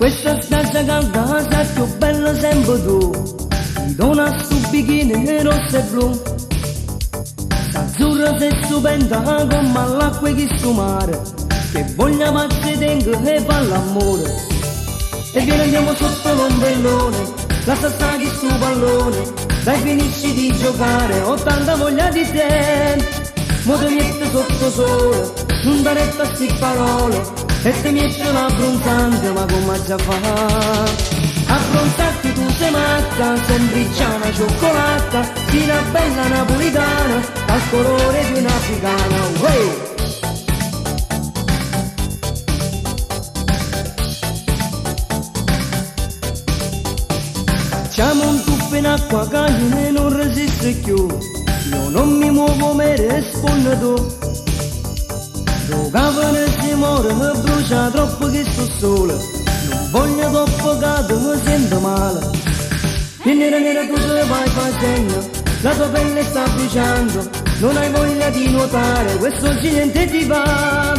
Questa spiaggia calda è più bella sempre tu, ti dona sto bikini rosso e blu. Azzurra sei stupenda come l'acqua che sto mare, che voglia pazzi tengo e fa l'amore. E vieni andiamo sotto l'ombrellone, lascia stare che sto pallone, dai finisci di giocare, ho tanta voglia di te. Mo ti metto sotto sole, non da retta a sti parole, e ti metto l'abbronzante, ma come già fa? Abbronzarti tu sei matta, sembricciana cioccolata, di una bella napolitana, dal colore di un'africana, uè! Facciamo un tuffo in acqua che non resiste più, io non mi muovo me rispondo tu. Giocavano si muore, mi brucia troppo che sto solo, non voglio troppo che mi sento male. E nera nera tu te vai facendo, la tua pelle sta bruciando, non hai voglia di nuotare, questo niente ti va.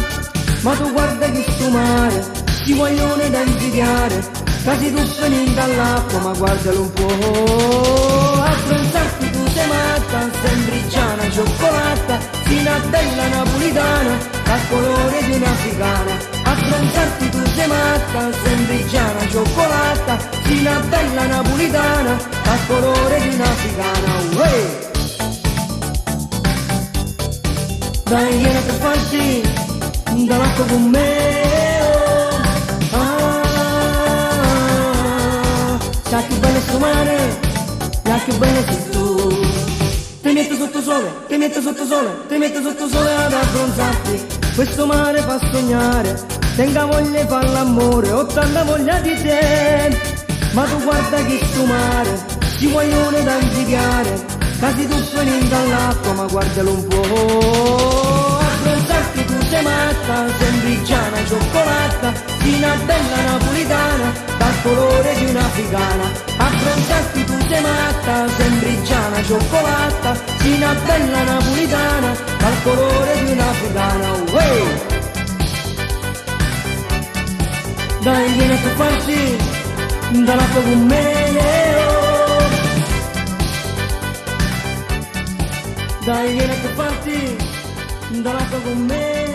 Ma tu guarda che sto mare, ti vogliono da invidiare, quasi tu finendo dall'acqua, ma guardalo un po'. Abbronzarti tu sei matta, sembricciana cioccolata, di una bella napolitana, dal colore di un'africana. Abbronzarti tu sei matta, sembricciana cioccolata, di una bella napolitana, dal colore di un'africana, uè! Dai vieni a farti dall'acqua con me, sai che bello sto mare, sai che bello sei tu. Ti metto sotto sole, ti metto sotto sole, ti metto sotto sole ad abbronzarti. Questo mare fa sognare, tenga voglia di fare l'amore, ho tanta voglia di te. Ma tu guarda che sto mare, ci vogliono da invidiare, quasi tu finendo dall'acqua, ma guardalo un po'. Abbronzarti tu sei matta, sembricciana cioccolata, di una bella napolitana, dal colore di un'africana. Abbronzarti tu sei matta, sembricciana cioccolata, di una bella napolitana, dal colore di un'africana, uè! Dai vieni a farti dall'acqua con me, oh. Dai vieni a farti dall'acqua con me.